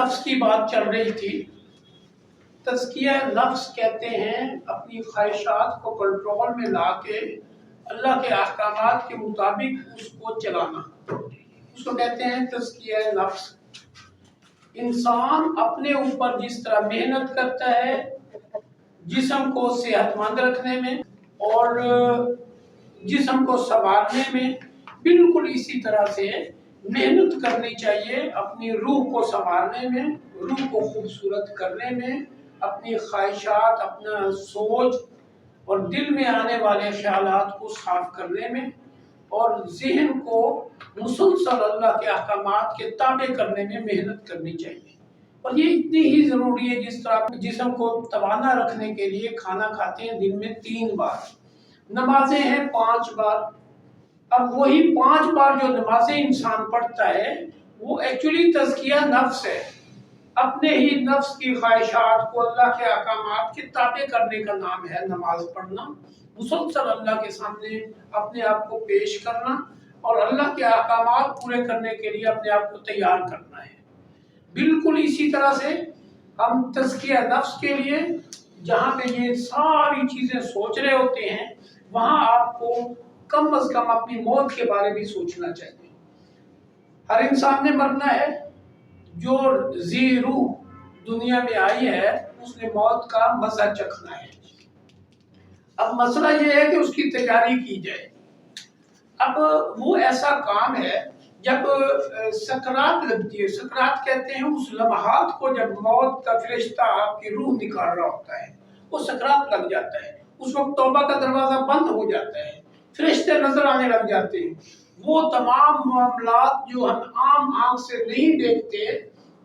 نفس کی بات چل رہی تھی۔ تزکیہ نفس کہتے ہیں اپنی خواہشات کو کنٹرول میں لا کے اللہ کے احکامات کے مطابق اس کو چلانا، اس کو کہتے ہیں تزکیہ نفس۔ انسان اپنے اوپر جس طرح محنت کرتا ہے جسم کو صحت مند رکھنے میں اور جسم کو سنوارنے میں، بالکل اسی طرح سے محنت کرنی چاہیے اپنی روح کو سنوارنے میں، روح کو خوبصورت کرنے میں، اپنی خواہشات، اپنا سوچ اور دل میں آنے والے خیالات کو صاف کرنے میں، اور ذہن کو مسلسل اللہ کے احکامات کے تابع کرنے میں محنت کرنی چاہیے۔ اور یہ اتنی ہی ضروری ہے جس طرح جسم کو توانا رکھنے کے لیے کھانا کھاتے ہیں دن میں 3 بار، نمازیں ہیں 5 بار۔ اب وہی 5 بار جو نمازیں انسان پڑھتا ہے وہ ایکچولی تزکیہ نفس ہے، اپنے ہی نفس کی خواہشات کو اللہ کے احکامات کے تابع کرنے کا نام ہے نماز پڑھنا، مسلسل اللہ کے سامنے اپنے آپ کو پیش کرنا اور اللہ کے احکامات پورے کرنے کے لیے اپنے آپ کو تیار کرنا ہے۔ بالکل اسی طرح سے ہم تزکیہ نفس کے لیے جہاں پہ یہ ساری چیزیں سوچ رہے ہوتے ہیں وہاں آپ کو کم از کم اپنی موت کے بارے میں سوچنا چاہیے۔ ہر انسان نے مرنا ہے، جو ذی روح دنیا میں آئی ہے اس نے موت کا مزہ چکھنا ہے۔ اب مسئلہ یہ ہے کہ اس کی تیاری کی جائے۔ اب وہ ایسا کام ہے جب سکرات لگتی ہے، سکرات کہتے ہیں اس لمحات کو جب موت کا فرشتہ آپ کی روح نکال رہا ہوتا ہے، وہ سکرات لگ جاتا ہے، اس وقت توبہ کا دروازہ بند ہو جاتا ہے، فرشتے نظر آنے لگ جاتے ہیں۔ وہ تمام معاملات جو ہم عام آنکھ سے نہیں دیکھتے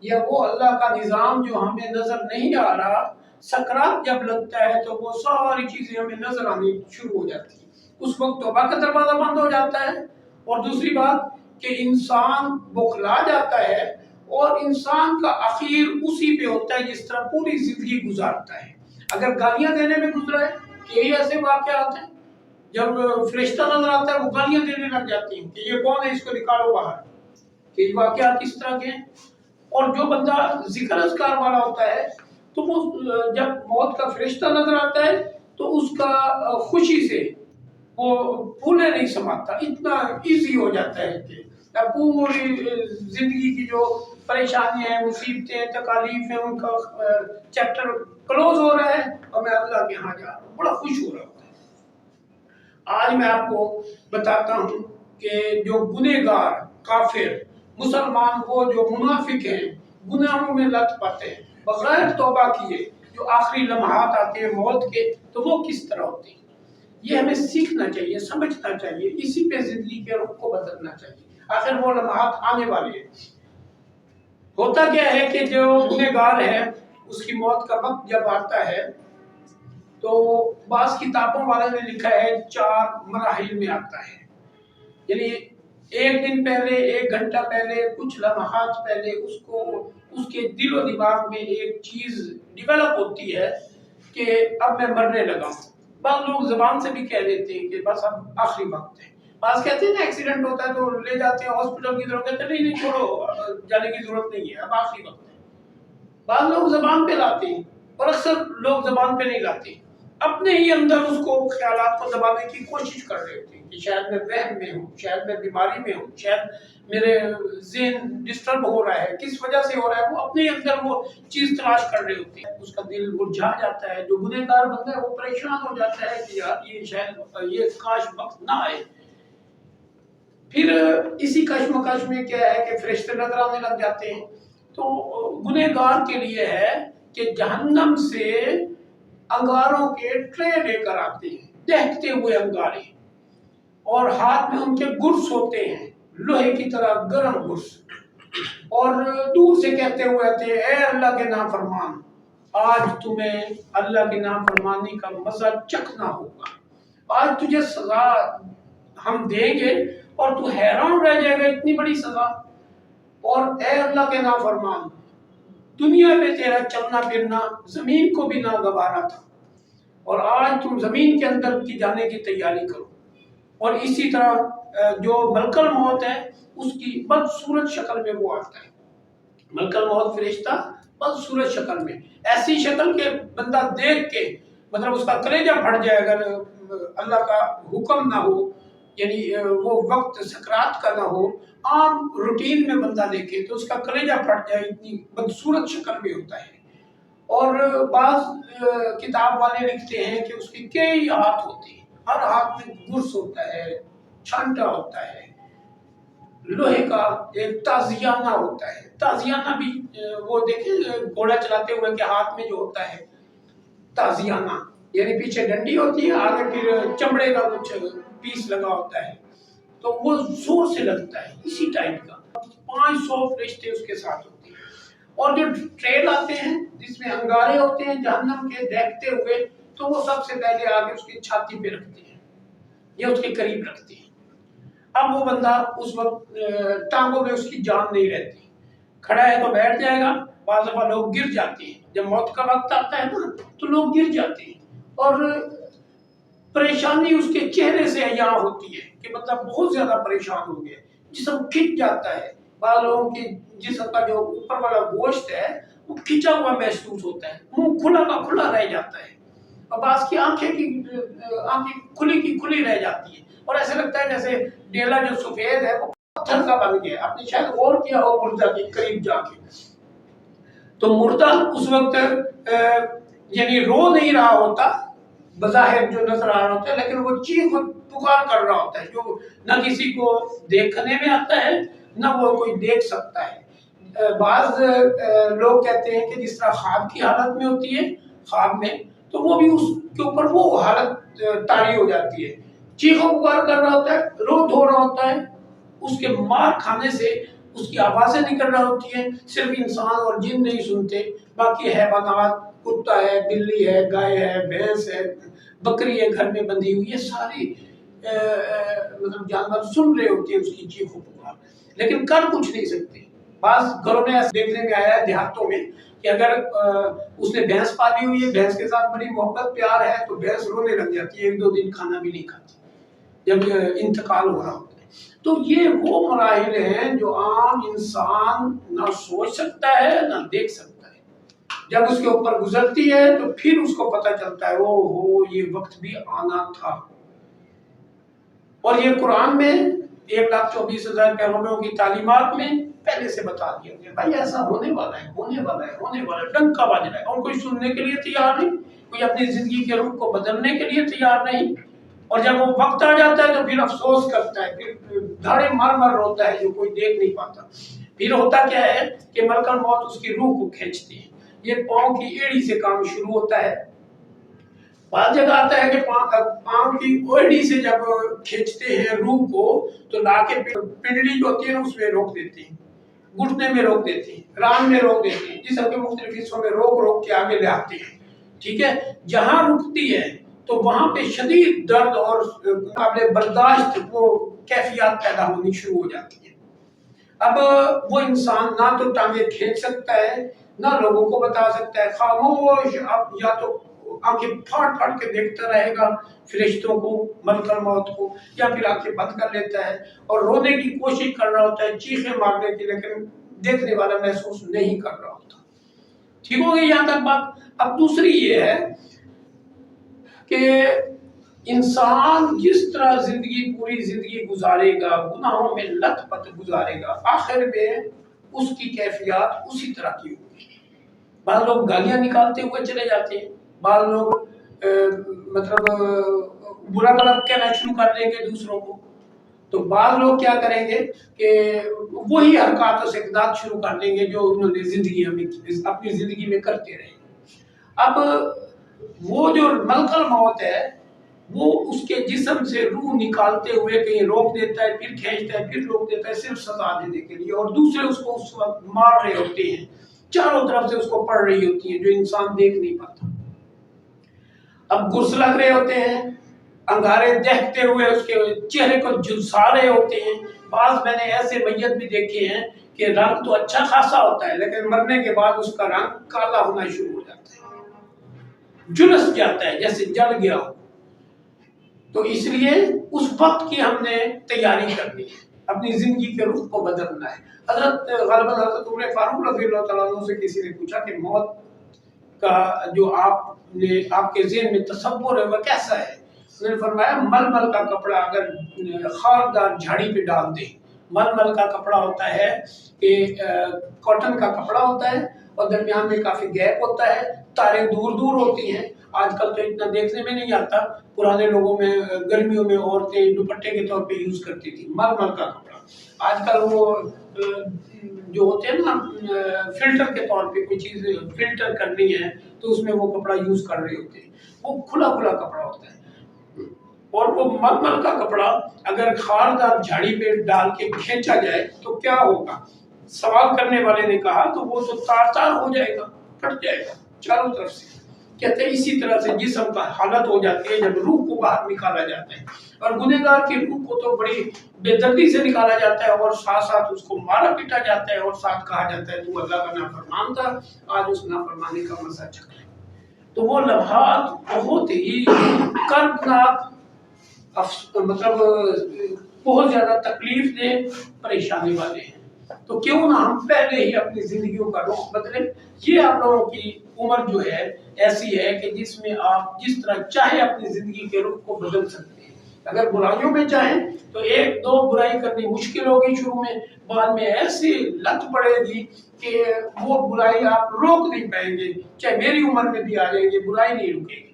یا وہ اللہ کا نظام جو ہمیں نظر نہیں آ رہا، سکرات جب لگتا ہے تو وہ ساری چیزیں ہمیں نظر آنی شروع ہو جاتی ہیں، اس وقت توبہ کا دروازہ بند ہو جاتا ہے۔ اور دوسری بات کہ انسان بخلا جاتا ہے اور انسان کا اخیر اسی پہ ہوتا ہے جس طرح پوری زندگی گزارتا ہے۔ اگر گالیاں دینے میں گزرا ہے، یہی ایسے واقعات ہیں جب فرشتہ نظر آتا ہے وہ گالیاں دینے لگ جاتی ہیں کہ یہ کون ہے، اس کو نکالو باہر، کہ یہ واقعات اس طرح کے ہیں۔ اور جو بندہ ذکر اذکار والا ہوتا ہے تو وہ جب موت کا فرشتہ نظر آتا ہے تو اس کا خوشی سے وہ پھولے نہیں سماتا، اتنا ایزی ہو جاتا ہے کہ پوری زندگی کی جو پریشانیاں ہیں، مصیبتیں، تکالیف ہیں، ان کا چیپٹر کلوز ہو رہا ہے اور میں اللہ کے ہاں جا رہا ہوں، بڑا خوش ہو رہا ہوتا ہے۔ آج میں آپ کو بتاتا ہوں کہ جو گنہگار، کافر، مسلمان، وہ جو منافق ہیں، گناہوں میں لت پت ہیں، بغیر توبہ کیے جو آخری لمحات آتے ہیں موت کے، تو وہ کس طرح ہوتے ہیں، یہ ہمیں سیکھنا چاہیے، سمجھنا چاہیے، اسی پہ زندگی کے رخ کو بدلنا چاہیے۔ آخر وہ لمحات آنے والے ہیں۔ ہوتا کیا ہے کہ جو گنہگار ہے اس کی موت کا وقت جب آتا ہے تو بعض کتابوں والے نے لکھا ہے 4 مراحل میں آتا ہے، یعنی 1 دن پہلے، 1 گھنٹہ پہلے، کچھ لمحات پہلے اس کے دل و دماغ میں ایک چیز ڈیولپ ہوتی ہے کہ اب میں مرنے لگا ہوں۔ بعض لوگ زبان سے بھی کہہ دیتے ہیں کہ بس اب آخری وقت ہے۔ بعض کہتے ہیں نا ایکسیڈنٹ ہوتا ہے تو لے جاتے ہیں ہاسپٹل کی طرف، کہتے ہیں نہیں چھوڑو، جانے کی ضرورت نہیں ہے، اب آخری وقت ہے۔ بعض لوگ زبان پہ لاتے ہیں اور اکثر لوگ زبان پہ نہیں لاتے، اپنے ہی اندر اس کو خیالات کو دبانے کی کوشش کر رہے ہوتے ہیں کہ شاید میں وہم میں ہوں، شاید میں بیماری میں ہوں، شاید میرے ذہن ڈسٹرب ہو رہا ہے، کس وجہ سے ہو رہا ہے، وہ اپنے اندر وہ چیز تلاش کر رہے ہوتے ہیں۔ اس کا دل مرجھا جاتا ہے، جو گنہگار بندہ ہے وہ پریشان ہو جاتا ہے کہ یار یہ شاید یہ کاش وقت نہ آئے۔ پھر اسی کشمکش میں کیا ہے کہ فرشتے نظر آنے لگ جاتے ہیں۔ تو گنہگار کے لیے ہے کہ جہنم سے انگاروں کے ٹرے لے کر آتے ہیں، دہکتے ہوئے انگارے، اور ہاتھ میں ان کے گرس ہوتے ہیں، لوہے کی طرح گرم گرس، اور دور سے کہتے ہوئے آتے ہیں اے اللہ کے نافرمان، آج تمہیں اللہ کی نافرمانی کا مزہ چکھنا ہوگا، آج تجھے سزا ہم دیں گے اور تو حیران رہ جائے گا، اتنی بڑی سزا۔ اور اے اللہ کے نافرمان، دنیا میں تیرا چلنا پھرنا زمین کو بھی ناگوارا تھا اور آج تم زمین کے اندر کی جانے کی تیاری کرو۔ اور اسی طرح جو ملک الموت ہے اس کی بدصورت شکل میں وہ آتا ہے، ملک الموت فرشتہ بدصورت شکل میں، ایسی شکل کہ بندہ دیکھ کے مطلب اس کا کلیجہ پھٹ جائے اگر اللہ کا حکم نہ ہو، یعنی وہ وقت سکرات کا نہ ہو، عام روٹین میں بندہ دیکھے تو اس کا کلیجہ پھٹ جائے، اتنی بدصورت شکل میں ہوتا ہے۔ اور بعض کتاب والے لکھتے ہیں کہ اس کی کئی ہاتھ ہوتی ہیں، ہر ہاتھ میں گرس ہوتا ہے، چھانٹا ہوتا ہے، لوہے کا ایک تازیانہ ہوتا ہے۔ تازیانہ بھی وہ دیکھیں گھوڑا چلاتے ہوئے کے ہاتھ میں جو ہوتا ہے تازیانہ، یعنی پیچھے ڈنڈی ہوتی ہے، آگے پھر چمڑے کا کچھ پیس لگا ہوتا ہے، تو وہ زور سے لگتا ہے، اسی ٹائپ کا 500 فرشتے اس کے ساتھ ہوتے ہیں۔ اور جو ٹریل آتے ہیں جس میں انگارے ہوتے ہیں جہنم کے دیکھتے ہوئے، تو وہ سب سے پہلے آگے اس کی چھاتی پہ رکھتے ہیں یا اس کے قریب رکھتے ہیں۔ اب وہ بندہ اس وقت ٹانگوں میں اس کی جان نہیں رہتی، کھڑا ہے تو بیٹھ جائے گا، بعض دفعہ لوگ گر جاتے ہیں، جب موت کا وقت آتا ہے نا تو لوگ گر جاتے ہیں، اور پریشانی اس کے چہرے سے عیاں ہوتی ہے کہ مطلب بہت زیادہ پریشان ہو گیا، جسم کھنچ جاتا ہے، بعض لوگوں کی جسم کا جو اوپر والا گوشت ہے وہ کھنچا ہوا محسوس ہوتا ہے، منہ کھلا کا کھلا رہ جاتا ہے، اور بعض کی آنکھیں کھلی کی کھلی رہ جاتی ہیں، اور ایسے لگتا ہے جیسے ڈیلا جو سفید ہے وہ پتھر کا بن گیا، آپ نے شاید غور کیا ہو مردہ کے قریب جا کے، تو مردہ اس وقت یعنی رو نہیں رہا ہوتا بظاہر جو نظر آ رہا ہوتا ہے، لیکن وہ چیخ و پکار کر رہا ہوتا ہے، جو نہ کسی کو دیکھنے میں آتا ہے نہ وہ کوئی دیکھ سکتا ہے۔ بعض لوگ کہتے ہیں کہ جس طرح خواب کی حالت میں ہوتی ہے، خواب میں تو وہ بھی اس کے اوپر وہ حالت طاری ہو جاتی ہے، چیخ و پکار کر رہا ہوتا ہے، رو دھو رہا ہوتا ہے، اس کے مار کھانے سے اس کی آوازیں نکل رہا ہوتی ہیں، صرف انسان اور جن نہیں سنتے، باقی حیوانات، کتا ہے، بلی ہے، گائے ہے، بھینس ہے، بکری ہے گھر میں بندھی ہوئی، یہ ساری مطلب جانور سن رہے ہوتے ہیں اس کی چیخ و پکار، لیکن کر کچھ نہیں سکتے۔ بعض گھروں میں ایسا دیکھنے میں آیا ہے دیہاتوں میں کہ اگر اس نے بھینس پالی ہوئی ہے، بھینس کے ساتھ بڑی محبت پیار ہے، تو بھینس رونے لگ جاتی ہے، 1-2 دن کھانا بھی نہیں کھاتی جب انتقال ہو رہا ہوتا ہے۔ تو یہ وہ مراحل ہیں جو عام انسان نہ سوچ سکتا ہے نہ دیکھ سکتا ہے، جب اس کے اوپر گزرتی ہے تو پھر اس کو پتہ چلتا ہے او ہو یہ وقت بھی آنا تھا۔ اور یہ قرآن میں 1,24,000 پیغمبروں کی تعلیمات میں پہلے سے بتا دیا گیا، بھائی ایسا ہونے والا ہے، ہونے والا ہے، ہونے والا ہے، ڈنکا بج رہا ہے، اور کوئی سننے کے لیے تیار نہیں، کوئی اپنی زندگی کے رخ کو بدلنے کے لیے تیار نہیں، اور جب وہ وقت آ جاتا ہے تو پھر افسوس کرتا ہے، پھر دھاڑے مار مار روتا ہے جو کوئی دیکھ نہیں پاتا۔ پھر ہوتا کیا ہے کہ ملک الموت اس کی روح کو کھینچتی ہے، یہ پاؤں کی ایڑی سے کام شروع ہوتا ہے، بعض جگہ آتا ہے کہ پاؤں کی ایڑی سے جب کھینچتے ہیں روح کو تو لا کے پنڈلی جو ہوتی ہے نا اس میں روک دیتے ہیں، گھٹنے میں روک دیتے ہیں، ران میں روک دیتے ہیں، جسم کے مختلف حصوں میں روک روک کے آگے لے آتے ہیں، ٹھیک ہے، جہاں رکتی ہے تو وہاں پہ شدید درد اور قابل برداشت وہ کیفیات پیدا ہونی شروع ہو جاتی ہیں۔ اب وہ انسان نہ تو ٹانگیں کھینچ سکتا ہے نہ لوگوں کو بتا سکتا ہے، خاموش اب یا تو آنکھیں پھاڑ پھاڑ کے دیکھتا رہے گا فرشتوں کو، ملک الموت کو، یا پھر آنکھیں بند کر لیتا ہے اور رونے کی کوشش کر رہا ہوتا ہے، چیخیں مارنے کی، لیکن دیکھنے والا محسوس نہیں کر رہا ہوتا۔ ٹھیک ہو گئی یہاں تک بات؟ اب دوسری یہ ہے کہ انسان جس طرح پوری زندگی گزارے گا، گناہوں میں لت پت گزارے گا، آخر میں اس کی کیفیات اسی طرح کی ہوگی۔ بعض لوگ گالیاں نکالتے ہوئے چلے جاتے ہیں، بعض لوگ مطلب برا بھلا کہنا شروع کر دیں گے دوسروں کو، تو بعض لوگ کیا کریں گے کہ وہی حرکات و سکنات شروع کر دیں گے جو انہوں نے اپنی زندگی میں کرتے رہے۔ اب وہ جو ملک الموت ہے وہ اس کے جسم سے روح نکالتے ہوئے کہیں روک دیتا ہے، پھر کھینچتا ہے، پھر روک دیتا ہے، صرف سزا دینے کے لیے، اور دوسرے اس کو اس وقت مار رہے ہوتے ہیں، چاروں طرف سے اس کو پڑھ رہی ہوتی ہیں جو انسان دیکھ نہیں پاتا۔ اب گرس لگ رہے ہوتے ہیں، انگارے دیکھتے ہوئے اس کے چہرے کو جھلسا رہے ہوتے ہیں۔ بعض میں نے ایسے میت بھی دیکھے ہیں کہ رنگ تو اچھا خاصا ہوتا ہے لیکن مرنے کے بعد اس کا رنگ کالا ہونا شروع ہو جاتا ہے، جلس جاتا ہے جیسے جل گیا ہو۔ تو اس لیے اس وقت کی ہم نے تیاری کرنی ہے۔ اپنی زندگی کے رخ کو بدلنا ہے. غالباً حضرت عمر فاروق رضی اللہ تعالیٰ عنہ سے کسی نے پوچھا کہ موت کا جو آپ کے ذہن میں تصور ہے وہ کیسا ہے؟ انہوں نے فرمایا ململ کا کپڑا اگر خاردار جھاڑی پہ ڈال دے. ململ کا کپڑا ہوتا ہے کہ کاٹن کا کپڑا ہوتا ہے اور درمیان میں کافی گیپ ہوتا ہے, تاریں دور دور ہوتی ہیں. آج کل تو اتنا دیکھنے میں نہیں آتا, پرانے لوگوں میں گرمیوں میں عورتیں دوپٹے کے طور پہ یوز کرتی تھی ململ کا کپڑا. آج کل وہ جو ہوتے ہیں نا فلٹر کے طور پہ کوئی چیز فلٹر کرنی ہے تو اس میں وہ کپڑا یوز کر رہے ہوتے ہیں, وہ کھلا کھلا کپڑا ہوتا ہے. اور وہ ململ کا کپڑا اگر خاردار جھاڑی پہ ڈال کے کھینچا جائے تو کیا ہوگا؟ سوال کرنے والے نے کہا تو وہ تو تار تار ہو جائے گا, پھٹ جائے گا چاروں طرف سے. کہتے ہیں اسی طرح سے جسم کا حالت ہو جاتی ہے جب روح کو باہر نکالا جاتا ہے, اور گنہگار کی روح کو تو بڑی بے دردی سے نکالا جاتا ہے اور ساتھ ساتھ اس کو مارا پیٹا جاتا ہے اور ساتھ کہا جاتا ہے تو اللہ کا نافرمان تھا, آج اس نافرمانی کا مزہ چکھ لے. تو وہ لمحات بہت ہی کردناک, مطلب بہت زیادہ تکلیف دہ پریشانی والے ہیں. تو کیوں نہ ہم پہلے ہی اپنی زندگیوں کا رخ بدلیں. یہ آپ لوگوں کی عمر جو ہے ایسی ہے کہ جس میں آپ جس طرح چاہے اپنی زندگی کے رخ کو بدل سکتے ہیں. اگر برائیوں میں چاہیں تو ایک دو برائی کرنی مشکل ہوگی شروع میں, بعد میں ایسی لت پڑے گی کہ وہ برائی آپ روک نہیں پائیں گے, چاہے میری عمر میں بھی آ جائیں گے برائی نہیں رکے گی.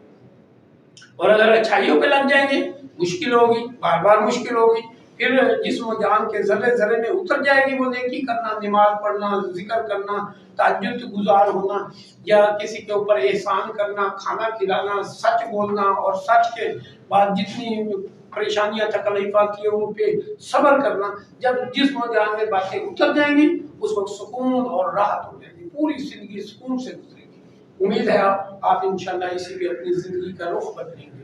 اور اگر اچھائیوں پہ لگ جائیں گے مشکل ہوگی, بار بار مشکل ہوگی, پھر جسم و جان کے ذرے ذرے میں اتر جائے گی وہ نیکی کرنا, نماز پڑھنا, ذکر کرنا, تہجد گزار ہونا, یا کسی کے اوپر احسان کرنا, کھانا کھلانا, سچ بولنا, اور سچ کے بعد جتنی پریشانیاں تکلیفات کی ان پہ صبر کرنا. جب جسم و جان میں باتیں اتر جائیں گی اس وقت سکون اور راحت ہو جائے گی, پوری زندگی سکون سے گزرے گی. امید ہے آپ انشاءاللہ اسی لیے اپنی زندگی کا رخ بدلیں گے.